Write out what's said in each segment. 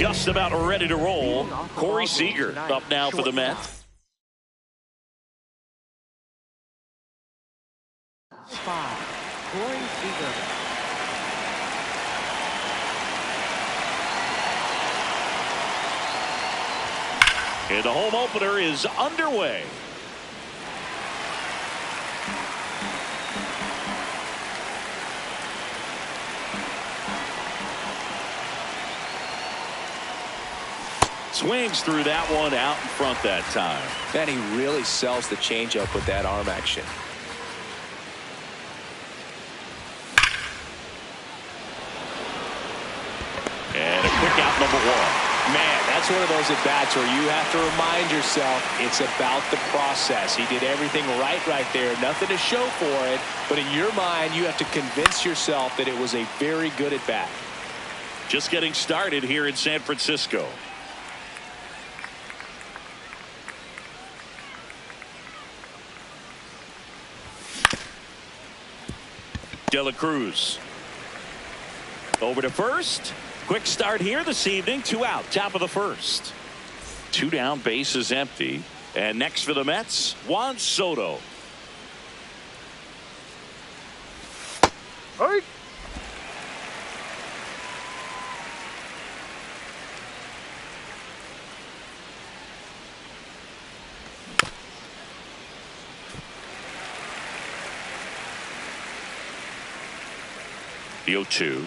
just about ready to roll. Corey Seager up now for the Mets. 5, Corey Seager. And the home opener is underway. Swings through that one out in front that time. And he really sells the changeup with that arm action. And a quick out, number 1. Man, that's one of those at-bats where you have to remind yourself it's about the process. He did everything right there. Nothing to show for it. But in your mind, you have to convince yourself that it was a very good at-bat. Just getting started here in San Francisco. De La Cruz. Over to first. Quick start here this evening. 2 out, top of the first. 2 down, base is empty. And next for the Mets, Juan Soto. Hey. The 0-2.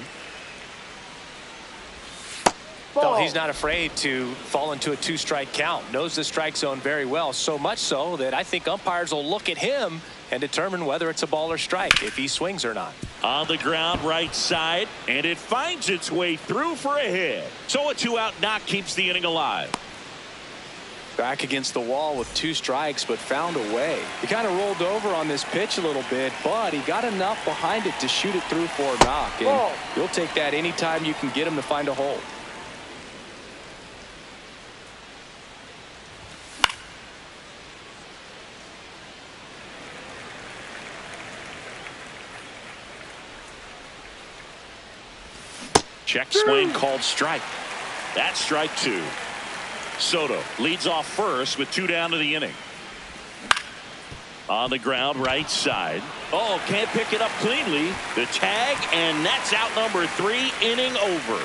No, he's not afraid to fall into a 2-strike count. Knows the strike zone very well. So much so that I think umpires will look at him and determine whether it's a ball or strike, if he swings or not. On the ground, right side, and it finds its way through for a hit. So a 2-out knock keeps the inning alive. Back against the wall with 2 strikes, but found a way. He kind of rolled over on this pitch a little bit, but he got enough behind it to shoot it through for a knock. And you'll take that anytime you can get him to find a hole. Check swing called strike. That's strike 2. Soto leads off first with 2 down to the inning. On the ground, right side. Oh, can't pick it up cleanly. The tag, and that's out number 3. Inning over.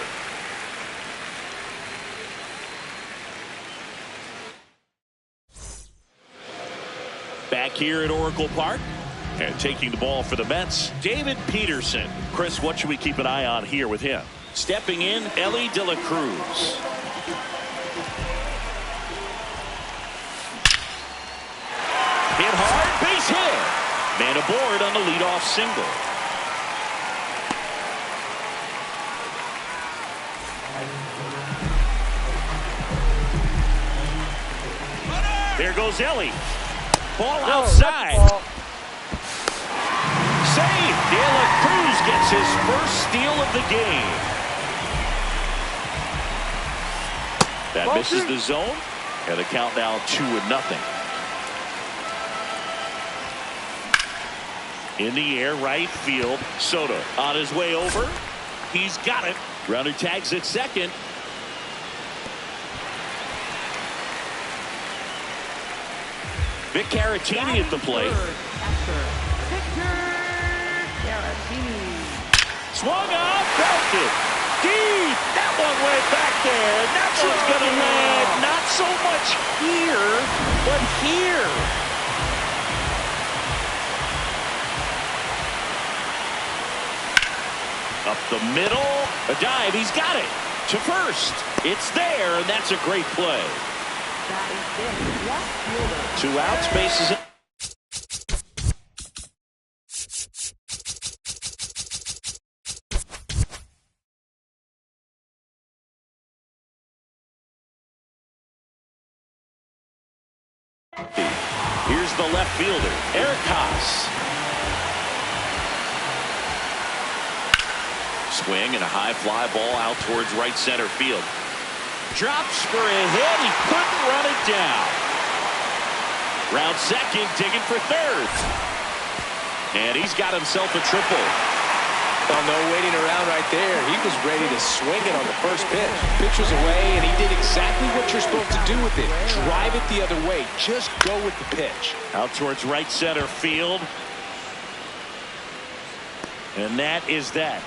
Back here at Oracle Park. And taking the ball for the Mets, David Peterson. Chris, what should we keep an eye on here with him? Stepping in, Elly De La Cruz. Hit hard, base hit. Man aboard on the leadoff single. There goes Elly. Ball outside. Save. De La Cruz gets his first steal of the game. That misses the zone. And the count now 2-0. In the air, right field. Soto on his way over. He's got it. Runner tags at second. Vic Caratini at the plate. Swung up, belted. Deep. That one went back there. That one's going to land. Not so much here, but here. Up the middle. A dive. He's got it. To first. It's there, and that's a great play. 2 outs, bases. Here's the left fielder, Eric Haas. Swing and a high fly ball out towards right center field. Drops for a hit. He couldn't run it down. Round second, digging for third. And he's got himself a triple. Well, no waiting around right there. He was ready to swing it on the first pitch. Pitch was away, and he did exactly what you're supposed to do with it. Drive it the other way. Just go with the pitch. Out towards right center field. And that is that.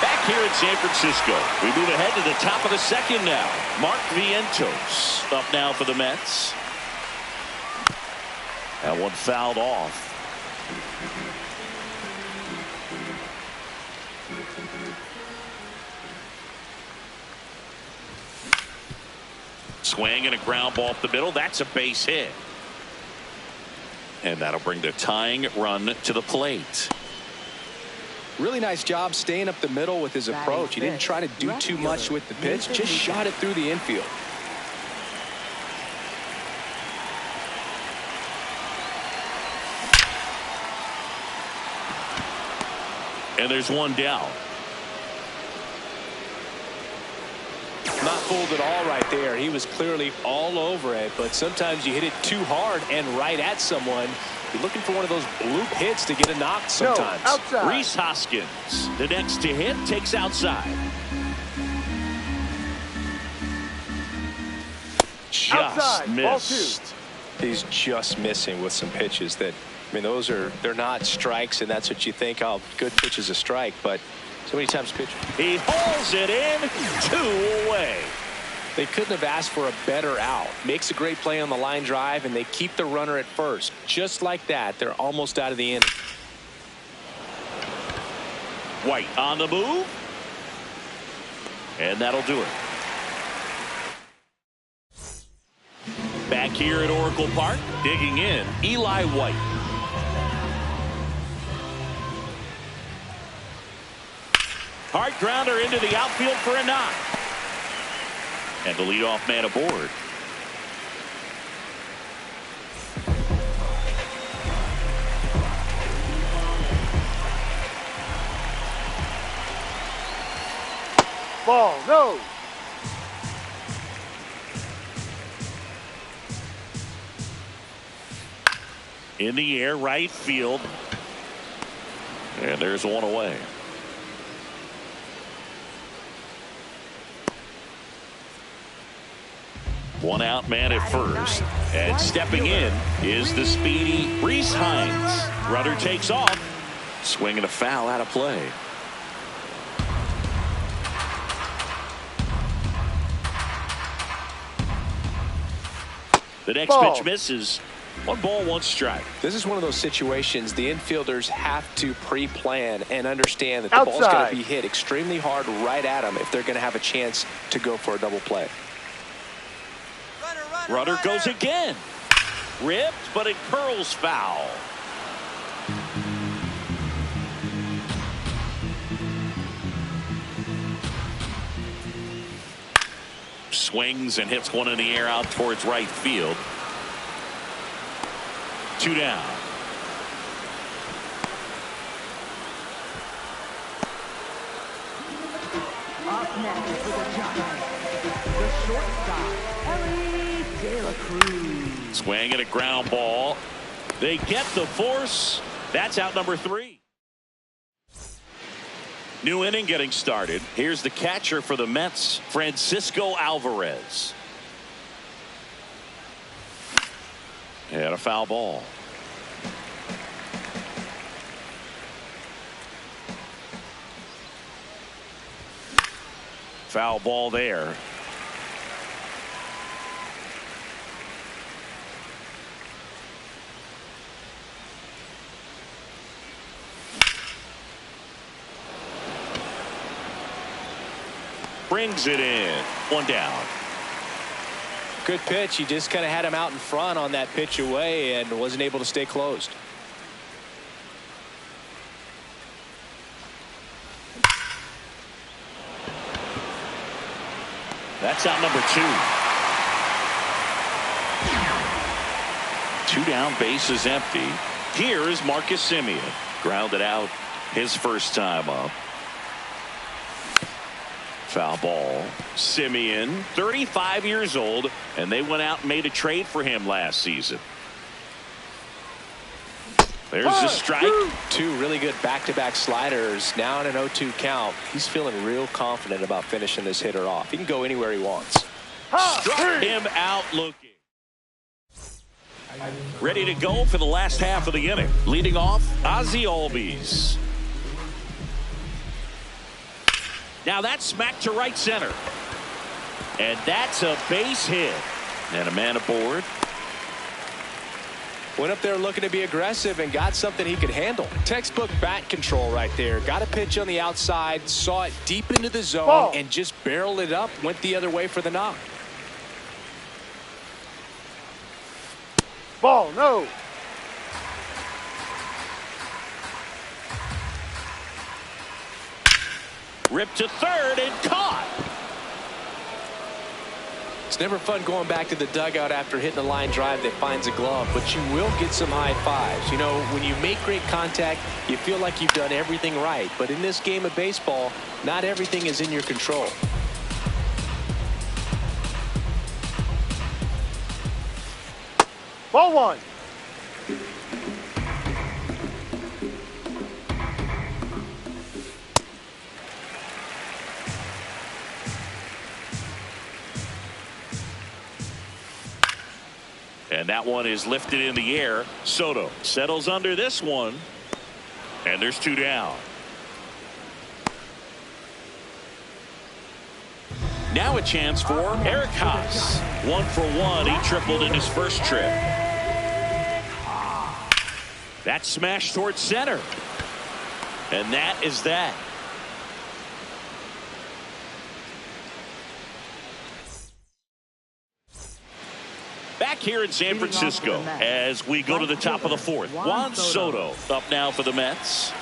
Back here in San Francisco, we move ahead to the top of the second now. Mark Vientos up now for the Mets. That one fouled off. Swing and a ground ball up the middle. That's a base hit. And that'll bring the tying run to the plate. Really nice job staying up the middle with his approach. He didn't try to do too much with the pitch. Just shot it through the infield. And there's one down. Not fooled at all right there. He was clearly all over it, but sometimes you hit it too hard and right at someone. You're looking for one of those bloop hits to get a knock sometimes. No, Rhys Hoskins, the next to hit, takes outside. Just missed. He's just missing with some pitches that, I mean, they're not strikes, and that's what you think, oh, good pitch is a strike, but so many times pitch. He hauls it in, 2 away. They couldn't have asked for a better out. Makes a great play on the line drive, and they keep the runner at first. Just like that, they're almost out of the inning. White on the move. And that'll do it. Back here at Oracle Park, digging in, Eli White. Hard grounder into the outfield for a knock. And the leadoff man aboard. Ball, no. In the air, right field. And there's one away. One out man at first. And stepping in is the speedy Rhys Hines. Runner takes off. Swinging a foul out of play. The next pitch misses. 1 ball, 1 strike. This is one of those situations the infielders have to pre-plan and understand that the ball's going to be hit extremely hard right at them if they're going to have a chance to go for a double play. Runner goes again. Ripped, but it curls foul. Swings and hits one in the air out towards right field. 2 down. Up next for the Giants, the shortstop, Elly De La Cruz. Swing and a ground ball. They get the force. That's out number 3. New inning getting started. Here's the catcher for the Mets, Francisco Alvarez. And a foul ball. Foul ball there. Brings it in. 1 down. Good pitch. He just kind of had him out in front on that pitch away and wasn't able to stay closed. That's out number 2. 2 down, bases empty. Here is Marcus Semien. Grounded out his first time up. Foul ball. Simeon, 35 years old, and they went out and made a trade for him last season. There's a strike. Two really good back-to-back sliders. Now in an 0-2 count. He's feeling real confident about finishing this hitter off. He can go anywhere he wants. Struck him out looking. Ready to go for the last half of the inning. Leading off, Ozzie Albies. Now that's smacked to right center. And that's a base hit. And a man aboard. Went up there looking to be aggressive and got something he could handle. Textbook bat control right there. Got a pitch on the outside, saw it deep into the zone, and just barreled it up. Went the other way for the knock. Ball, no. Ripped to third and caught. It's never fun going back to the dugout after hitting a line drive that finds a glove, but you will get some high fives. You know, when you make great contact, you feel like you've done everything right. But in this game of baseball, not everything is in your control. Ball one. And that one is lifted in the air. Soto settles under this one. And there's two down. Now a chance for Eric Haas. 1 for 1. He tripled in his first trip. That smashed towards center. And that is that. Back here in San Francisco as we go to the top of the fourth. Juan Soto up now for the Mets.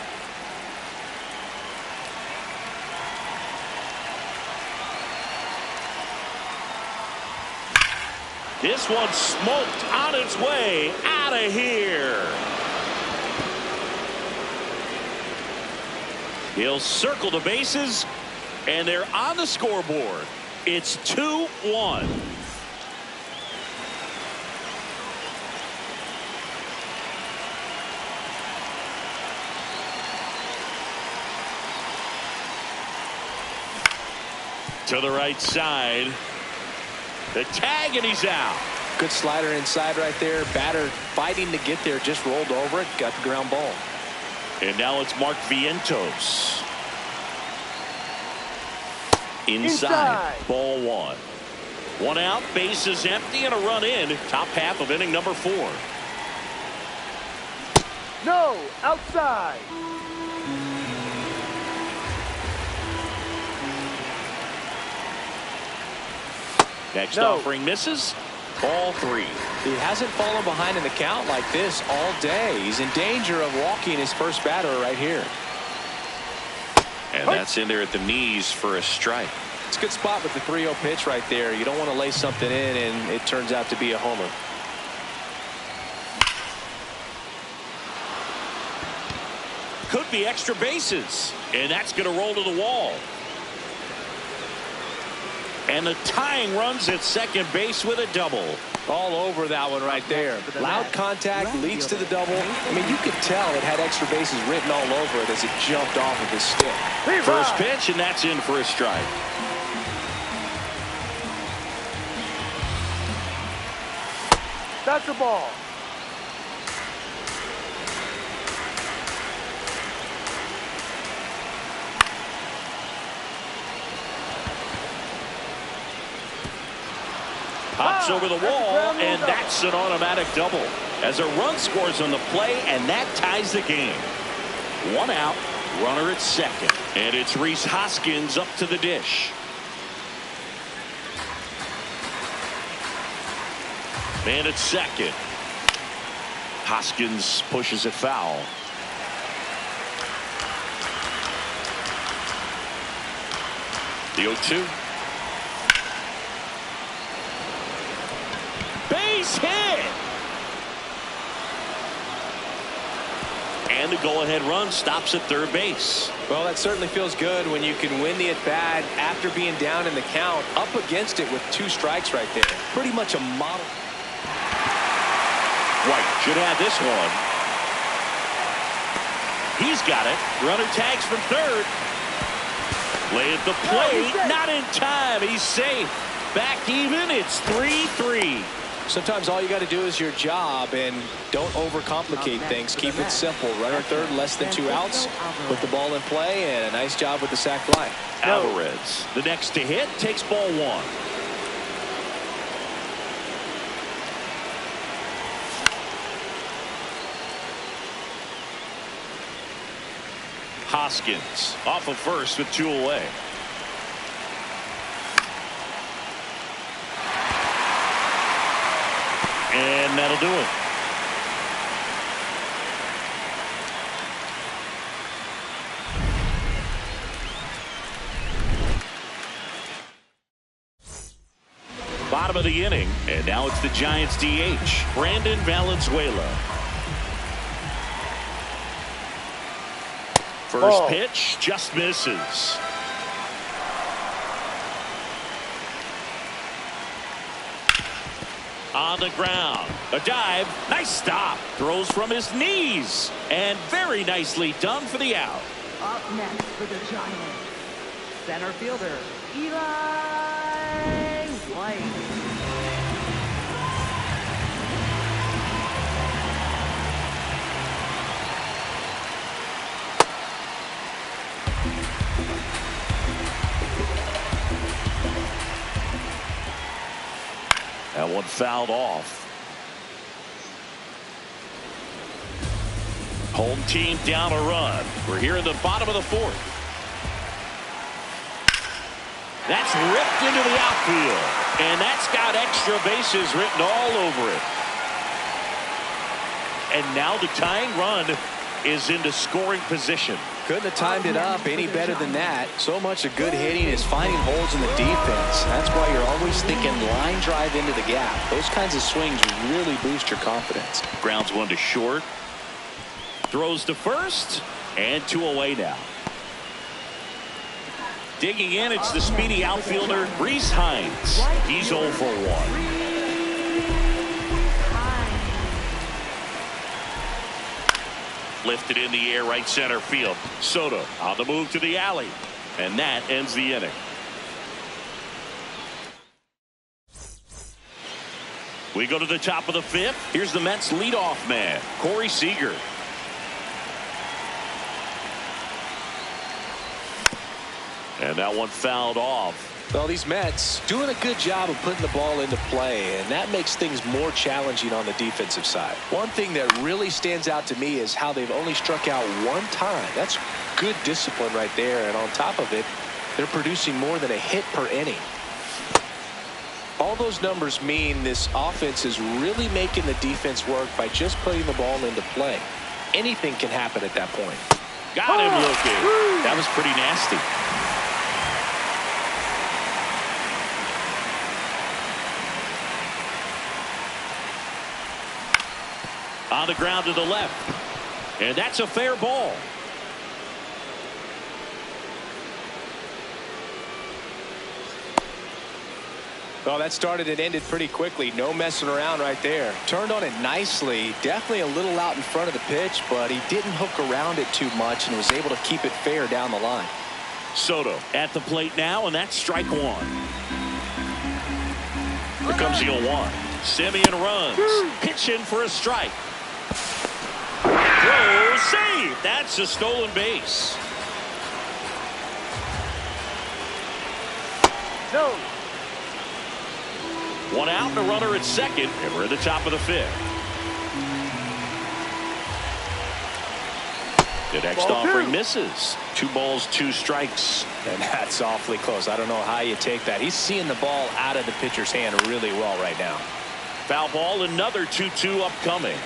This one smoked on its way out of here. He'll circle the bases, and they're on the scoreboard. It's 2-1. To the right side. The tag, and he's out. Good slider inside right there. Batter fighting to get there. Just rolled over it. Got the ground ball. And now it's Mark Vientos. Inside. Ball one. One out. Bases empty and a run in. Top half of inning number 4. No. Outside. Next offering misses. Ball 3. He hasn't fallen behind in the count like this all day. He's in danger of walking his first batter right here. And that's in there at the knees for a strike. It's a good spot with the 3-0 pitch right there. You don't want to lay something in and it turns out to be a homer. Could be extra bases. And that's going to roll to the wall. And the tying runs at second base with a double. All over that one right there. Loud contact leads to the double. I mean, you could tell it had extra bases written all over it as it jumped off of his stick. First pitch, and that's in for a strike. That's the ball. Pops over the wall, and that's an automatic double. As a run scores on the play, and that ties the game. One out, runner at second. And it's Rhys Hoskins up to the dish. Man at second. Hoskins pushes it foul. The 0-2. Base hit. And And the go-ahead run stops at third base. Well, that certainly feels good when you can win the at-bat after being down in the count, up against it with 2 strikes right there. Pretty much a model. White should have this one. He's got it. Runner tags from third. Lay at the plate. Not in time. He's safe. Back even. It's 3-3. Sometimes all you got to do is your job and don't overcomplicate things. Keep it simple. Runner third, less than 2 outs. Put the ball in play, and a nice job with the sac fly. Alvarez, the next to hit, takes ball 1. Hoskins off of first with 2 away. And that'll do it. Bottom of the inning, and now it's the Giants DH, Brandon Valenzuela. First pitch just misses. On the ground, a dive, nice stop, throws from his knees, and very nicely done for the out. Up next for the Giants, center fielder Eli White. That one fouled off. Home team down a run. We're here in the bottom of the 4th. That's ripped into the outfield. And that's got extra bases written all over it. And now the tying run is into scoring position. Couldn't have timed it up any better than that. So much of good hitting is finding holes in the defense. That's why you're always thinking line drive into the gap. Those kinds of swings really boost your confidence. Grounds one to short. Throws to first. And 2 away now. Digging in, it's the speedy outfielder, Rhys Hines. He's 0 for 1. Lifted in the air, right center field. Soto on the move to the alley. And that ends the inning. We go to the top of the 5th. Here's the Mets leadoff man, Corey Seager. And that one fouled off. Well, these Mets doing a good job of putting the ball into play, and that makes things more challenging on the defensive side. One thing that really stands out to me is how they've only struck out 1 time. That's good discipline right there, and on top of it, they're producing more than a hit per inning. All those numbers mean this offense is really making the defense work by just putting the ball into play. Anything can happen at that point. Got him looking. That was pretty nasty. On the ground to the left. And that's a fair ball. Well, that started and ended pretty quickly. No messing around right there. Turned on it nicely. Definitely a little out in front of the pitch, but he didn't hook around it too much and was able to keep it fair down the line. Soto at the plate now, and that's strike 1. Here comes the 0-1. Simeon runs. Pitch in for a strike. Throw, save. That's a stolen base. No. 1 out and a runner at second, and we're at the top of the 5th. The next offering misses. 2 balls, 2 strikes. And that's awfully close. I don't know how you take that. He's seeing the ball out of the pitcher's hand really well right now. Foul ball, another 2-2 upcoming.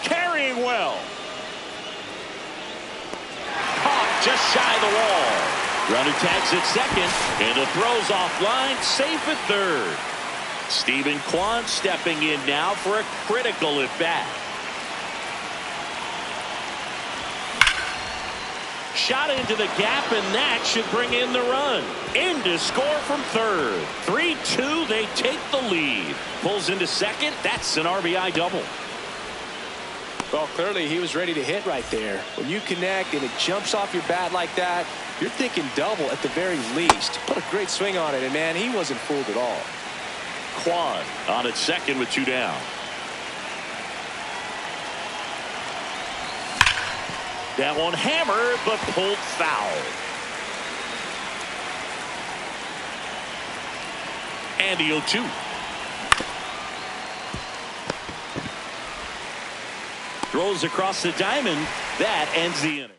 Carrying well. Caught just shy of the wall. Runner tags at second, and the throw's offline, safe at third. Stephen Kwan stepping in now for a critical at bat. Shot into the gap, and that should bring in the run. In to score from third. 3-2, they take the lead. Pulls into second. That's an RBI double. Well, clearly he was ready to hit right there. When you connect and it jumps off your bat like that, you're thinking double at the very least. Put a great swing on it, and man, he wasn't fooled at all. Kwan on at second with 2 down. That one hammered, but pulled foul. And the 0-2. Throws across the diamond. That ends the inning.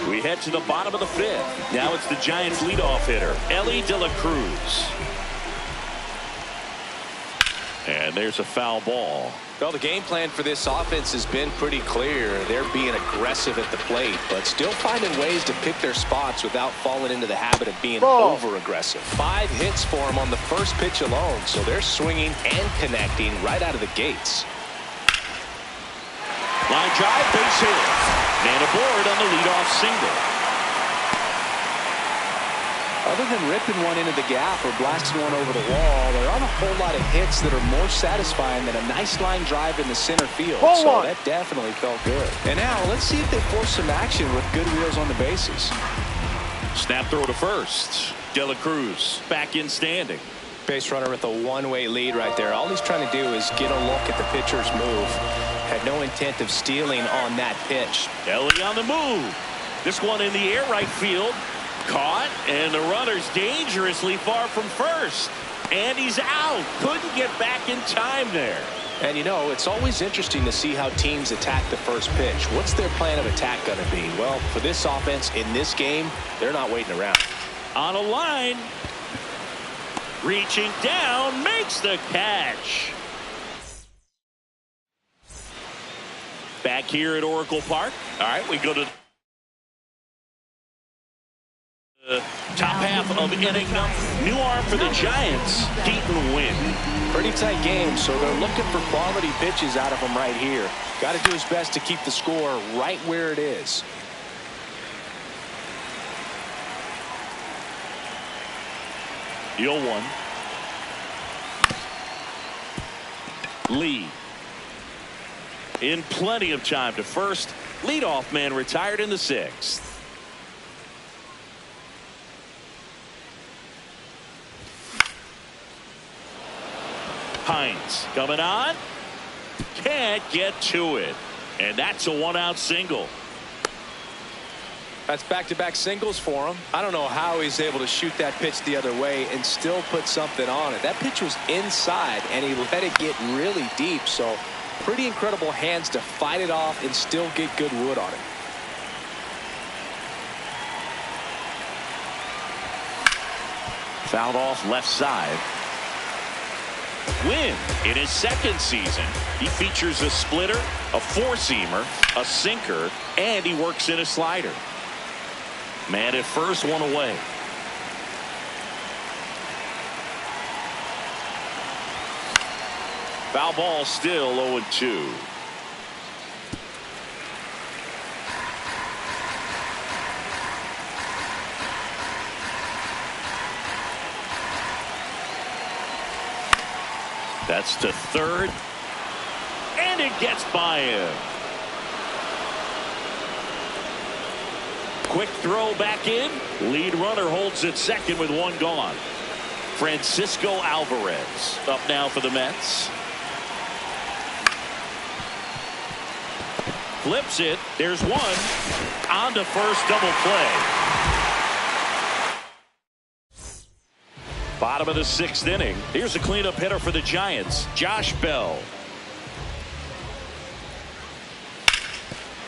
We head to the bottom of the 5th. Now it's the Giants leadoff hitter, Elly De La Cruz. And there's a foul ball. Well, the game plan for this offense has been pretty clear. They're being aggressive at the plate, but still finding ways to pick their spots without falling into the habit of being over-aggressive. 5 hits for them on the first pitch alone, so they're swinging and connecting right out of the gates. Line drive, base hit. Man aboard on the leadoff single. Other than ripping one into the gap or blasting one over the wall, there aren't a whole lot of hits that are more satisfying than a nice line drive in the center field. So that definitely felt good. And now let's see if they force some action with good wheels on the bases. Snap throw to first. De La Cruz back in standing. Base runner with a one-way lead right there. All he's trying to do is get a look at the pitcher's move. Had no intent of stealing on that pitch. Elly on the move. This one in the air right field. Caught, and the runner's dangerously far from first. And he's out. Couldn't get back in time there. And you know, it's always interesting to see how teams attack the first pitch. What's their plan of attack going to be? Well, for this offense in this game, they're not waiting around. On a line. Reaching down, makes the catch. Back here at Oracle Park. All right, we go to top half of inning number. New arm for the Giants, Keaton Winn. Pretty tight game, so they're looking for quality pitches out of him right here. Got to do his best to keep the score right where it is. The 0-1. Lee. In plenty of time to first. Leadoff man retired in the 6th. Hines coming on. Can't get to it. And that's a 1-out single. That's back-to-back singles for him. I don't know how he's able to shoot that pitch the other way and still put something on it. That pitch was inside, and he let it get really deep. So pretty incredible hands to fight it off and still get good wood on it. Fouled off left side. Winn in his 2nd season. He features a splitter, a 4-seamer, a sinker, and he works in a slider. Man at first, one away. Foul ball, still 0-2. That's to third. And it gets by him. Quick throw back in. Lead runner holds at second with 1 gone. Francisco Alvarez up now for the Mets. Flips it. There's 1. On to first, double play. Bottom of the 6th inning. Here's a cleanup hitter for the Giants, Josh Bell.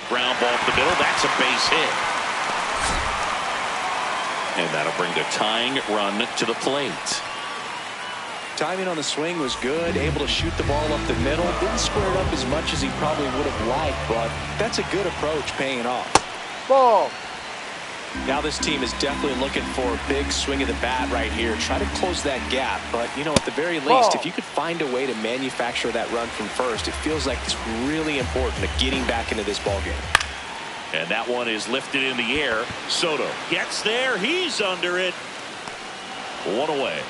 Ground ball up the middle. That's a base hit. And that'll bring the tying run to the plate. Timing on the swing was good. Able to shoot the ball up the middle. Didn't square it up as much as he probably would have liked, but that's a good approach, paying off. Ball. Now this team is definitely looking for a big swing of the bat right here. Try to close that gap. But, you know, at the very least, if you could find a way to manufacture that run from first, it feels like it's really important to getting back into this ballgame. And that one is lifted in the air. Soto gets there. He's under it. One away.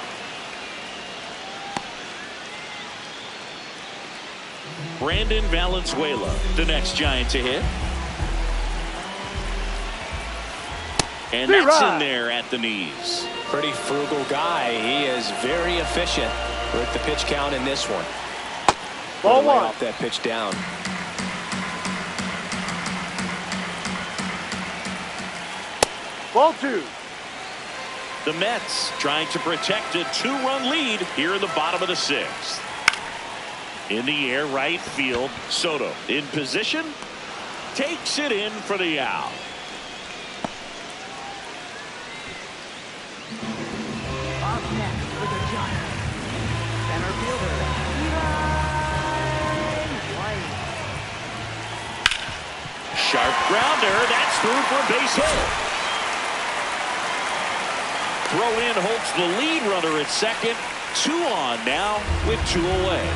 Brandon Valenzuela, the next Giant to hit. And that's in there at the knees. Pretty frugal guy. He is very efficient with the pitch count in this one. Ball one. Off that pitch down. Ball two. The Mets trying to protect a 2-run lead here in the bottom of the 6th. In the air, right field. Soto in position. Takes it in for the out. Up next for the Giants, center fielder, Eli White. Sharp grounder. That's through for a base hit. Throw in holds the lead runner at second. 2 on now with 2 away.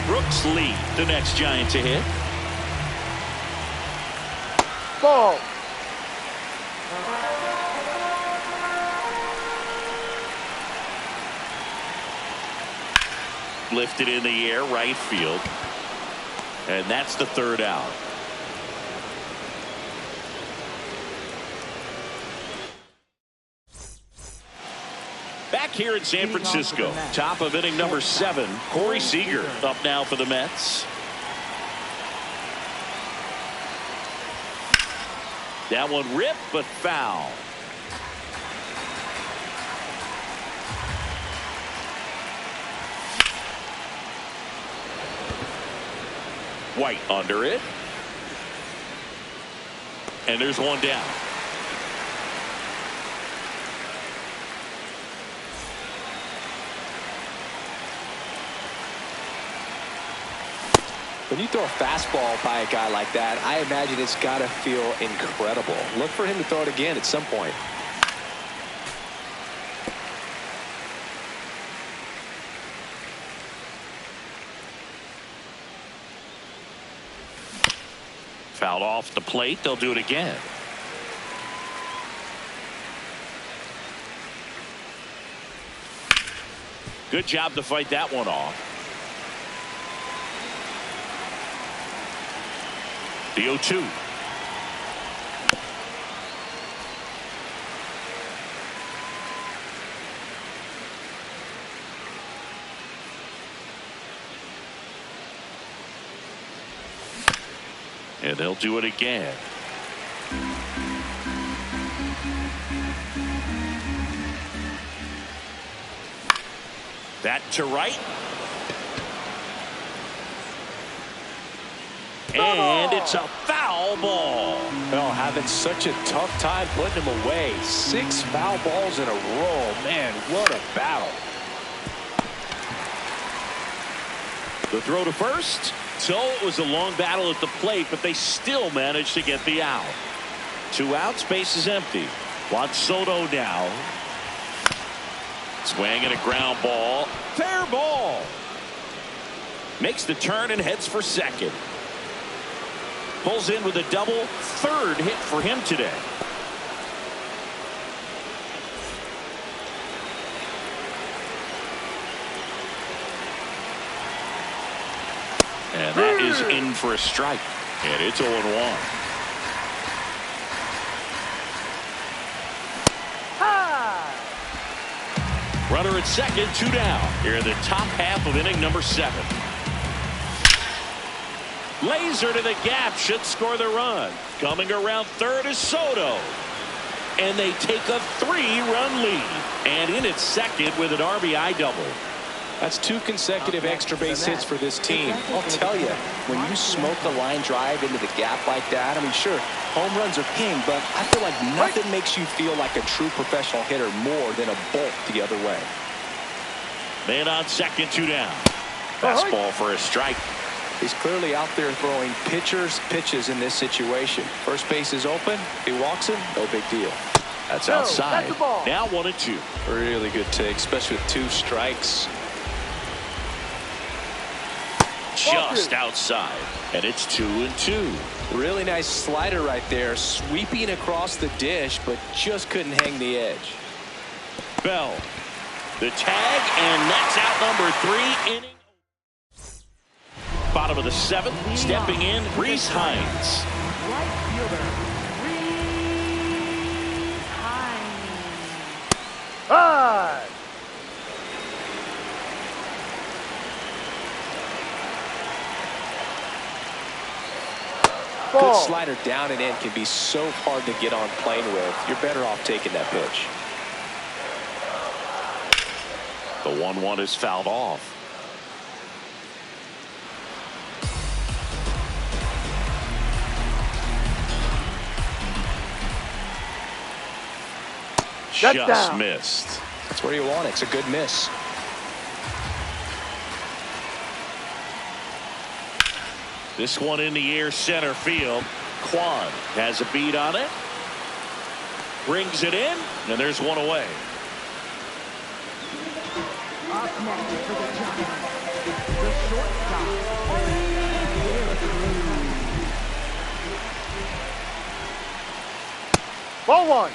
Brooks Lee, the next Giant to hit. Ball. Lifted in the air, right field. And that's the 3rd out. Back here in San Francisco, top of inning number 7, Corey Seager up now for the Mets. That one ripped, but foul. White under it. And there's one down. When you throw a fastball by a guy like that, I imagine it's got to feel incredible. Look for him to throw it again at some point. Fouled off the plate. They'll do it again. Good job to fight that one off. The 0-2. And they'll do it again. That to right. And it's a foul ball. Well, having such a tough time putting him away. 6 foul balls in a row. Man, what a battle. The throw to first. So it was a long battle at the plate, but they still managed to get the out. 2 outs, base is empty. Juan Soto now. Swing and a ground ball. Fair ball. Makes the turn and heads for second. Pulls in with a double. 3rd hit for him today. And that is in for a strike. And it's 0-1. Runner at second, 2 down. Here in the top half of inning number 7. Laser to the gap, should score the run. Coming around 3rd is Soto. And they take a 3-run lead. And in at second with an RBI double. That's 2 consecutive extra base hits for this team. I'll tell you, when you smoke a line drive into the gap like that, I mean, sure, home runs are king, but I feel like nothing makes you feel like a true professional hitter more than a bolt the other way. Man on second, 2 down. Fastball for a strike. He's clearly out there throwing pitchers pitches in this situation. First base is open. If he walks him, no big deal. That's No, outside. that's the ball. Now 1-2. Really good take, especially with 2 strikes. Just outside. And it's 2-2. Really nice slider right there, sweeping across the dish, but just couldn't hang the edge. Bell. The tag, and that's out number 3 inning. Bottom of the 7th, stepping in, Reese Hines. Right fielder, Reese Hines. High. Good Ball. slider down and in can be so hard to get on plane with. You're better off taking that pitch. The 1-1 is fouled off. That's Just down. missed. That's where you want it. It's a good miss. This one in the air, center field. Kwan has a beat on it. Brings it in, and there's one away. Up next for the Giants, the shortstop, Ellie De La Cruz. Ball 1.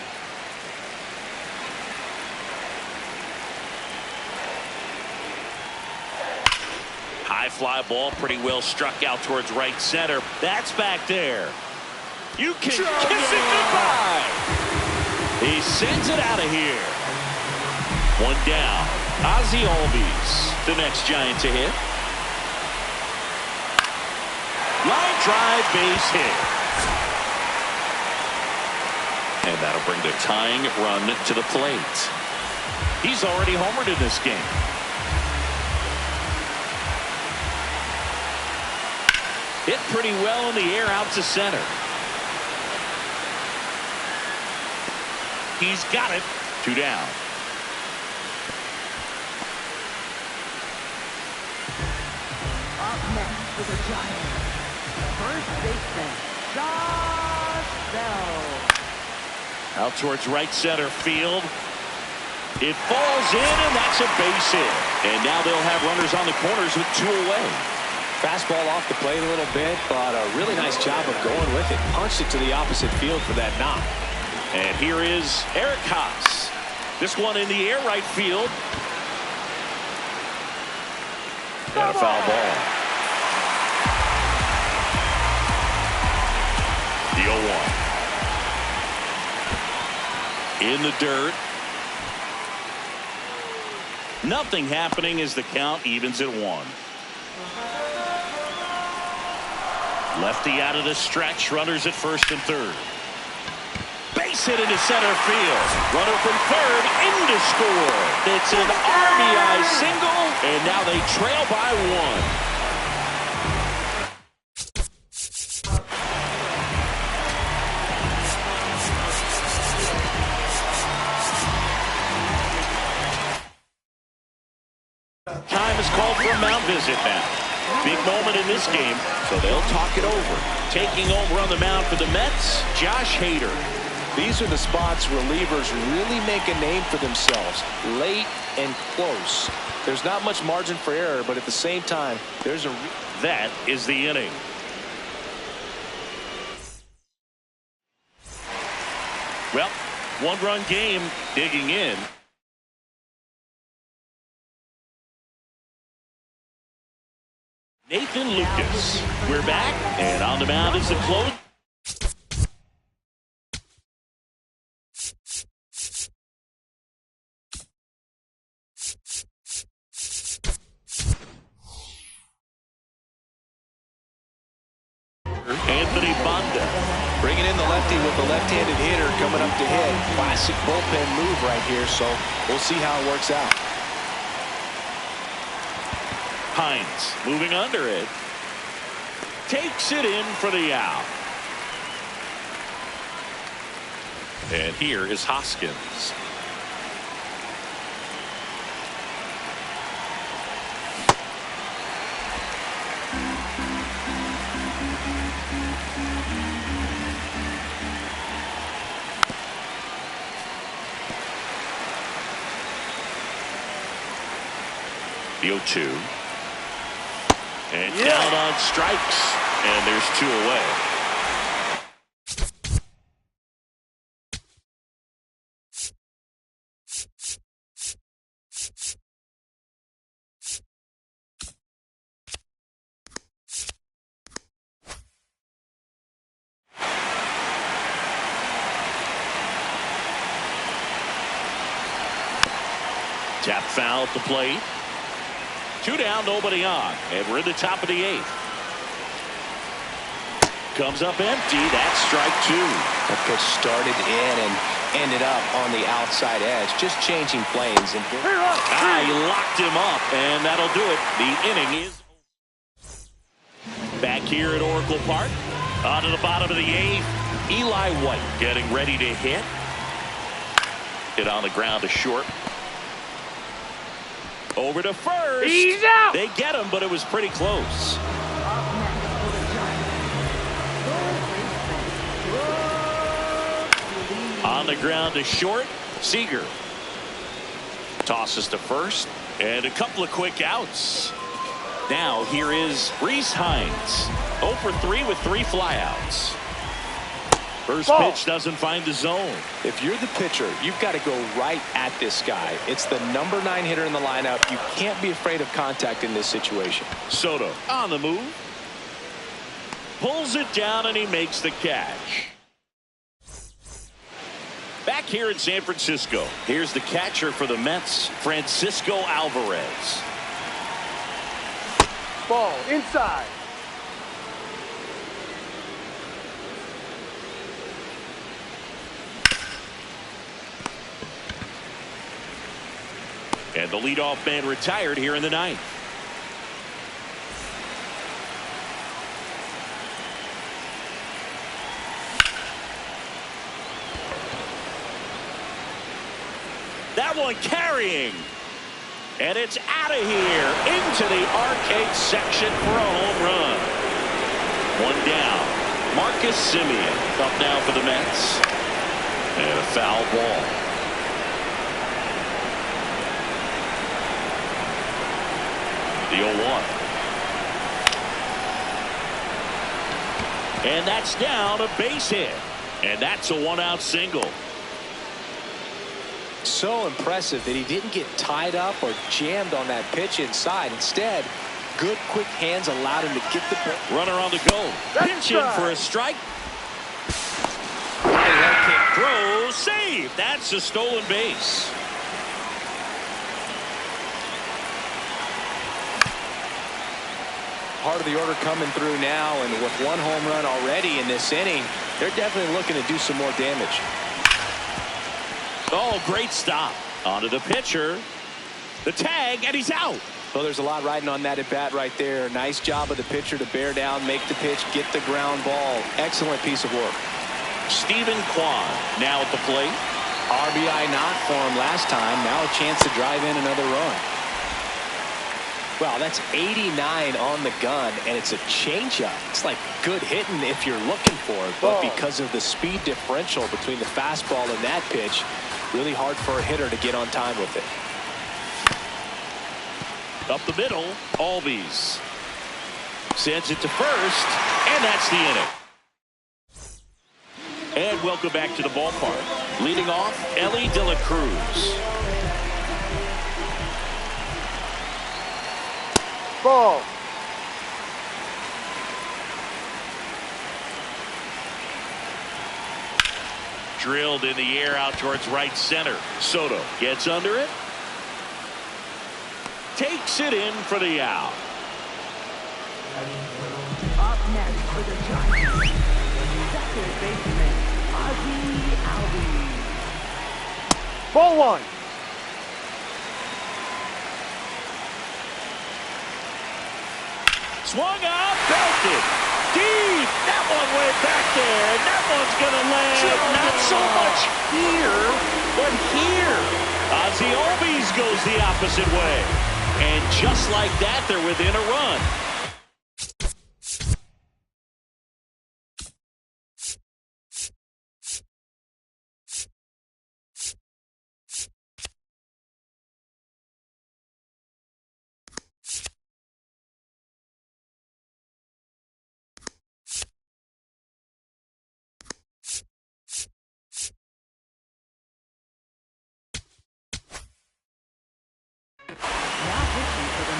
High fly ball, pretty well struck out towards right center. That's back there. You can kiss it goodbye. He sends it out of here. One down. Ozzie Albies, the next Giant to hit. Line drive, base hit. And that'll bring the tying run to the plate. He's already homered in this game. Hit pretty well in the air out to center. He's got it. 2 down. Up next for the Giants, first baseman, Josh Bell. Out towards right center field. It falls in, and that's a base hit. And now they'll have runners on the corners with 2 away. Fastball off the plate a little bit, but a really nice job of going with it. Punched it to the opposite field for that knock. And here is Eric Haas. This one in the air, right field. And a foul ball. The 0-1. In the dirt. Nothing happening as the count evens at 1. Lefty out of the stretch. Runners at first and third. Base hit into center field. Runner from third in to score. It's an RBI single, and now they trail by 1. Time is called for a mound visit now. Big moment in this game, so they'll talk it over. Taking over on the mound for the Mets, Josh Hader. These are the spots relievers really make a name for themselves. Late and close. There's not much margin for error, but at the same time, there's a... That is the inning. Well, 1-run game, digging in. Nathan Lucas. We're back, and on the mound is the close. Anthony Banda. Bringing in the lefty with the left-handed hitter coming up to hit. Classic bullpen move right here, so we'll see how it works out. Hines moving under it. Takes it in for the out. And here is Hoskins. 0-2. And down on strikes. And there's 2 away. Tap foul at the plate. 2 down, nobody on. And we're in the top of the 8th. Comes up empty. That's strike 2. That pitch started in and ended up on the outside edge. Just changing planes. And he locked him up, and that'll do it. The inning is back here at Oracle Park. On to the bottom of the 8th. Eli White getting ready to hit. Hit on the ground to short. Over to first. He's out. They get him, but it was pretty close. Up next for the Giants. On the ground to short. Seager tosses to first, and a couple of quick outs. Now here is Rhys Hines, 0 for 3 with 3 flyouts. First pitch doesn't find the zone. if you're the pitcher, you've got to go right at this guy. It's the number 9 hitter in the lineup. You can't be afraid of contact in this situation. Soto on the move. Pulls it down, and he makes the catch. Back here in San Francisco, here's the catcher for the Mets, Francisco Alvarez. Ball inside. And the leadoff man retired here in the 9th. That one carrying. And it's out of here into the arcade section for a home run. 1 down. Marcus Semien up now for the Mets. And a foul ball. The 0-1. And that's down, a base hit. And that's a 1-out single. So impressive that he didn't get tied up or jammed on that pitch inside. Instead, good quick hands allowed him to get the ball. Runner on the go. Pinch in for a strike. Throw, save. That's a stolen base. Part of the order coming through now, and with 1 home run already in this inning, they're definitely looking to do some more damage. Oh, great stop. Onto the pitcher. The tag, and he's out. Well, there's a lot riding on that at bat right there. Nice job of the pitcher to bear down, make the pitch, get the ground ball. Excellent piece of work. Stephen Kwan now at the plate. RBI knock for him last time. Now a chance to drive in another run. Wow, that's 89 on the gun, and it's a changeup. It's like good hitting if you're looking for it, but because of the speed differential between the fastball and that pitch, really hard for a hitter to get on time with it. Up the middle, Albies sends it to first, and that's the inning. And welcome back to the ballpark. Leading off, Elly De La Cruz. Ball. Drilled in the air out towards right center. Soto gets under it. Takes it in for the out. Up next for the Giants, second baseman, Ozzie Albies. Ball 1. Swung out, belted. Deep. That one went back there, and that one's going to land. Not so much here, but here. Ozzie Albies goes the opposite way. And just like that, they're within a run.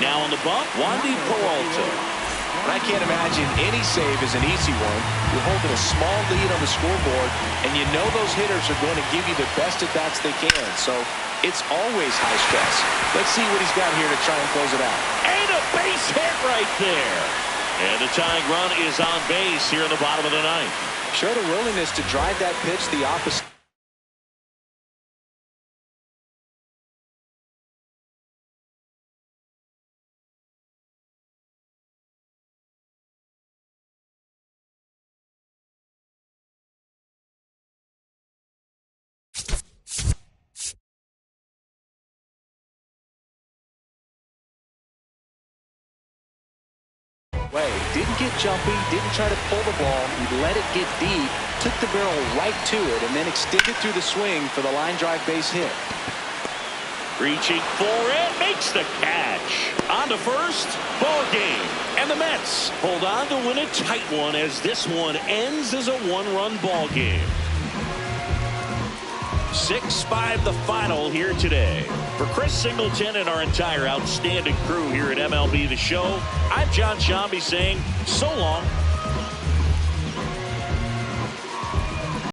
Now on the bump, Wandy Peralta. And I can't imagine any save is an easy one. You're holding a small lead on the scoreboard, and you know those hitters are going to give you the best at-bats they can. So it's always high stress. Let's see what he's got here to try and close it out. And a base hit right there. And the tying run is on base here in the bottom of the ninth. Showed a willingness to drive that pitch the opposite. Didn't get jumpy, didn't try to pull the ball. He let it get deep, took the barrel right to it, and then extended through the swing for the line drive base hit. Reaching for it, makes the catch. On to first, ball game. And the Mets hold on to win a tight one as this one ends as a one-run ball game. 6-5 the final here today. For Chris Singleton and our entire outstanding crew here at MLB The Show, I'm John Shambi saying so long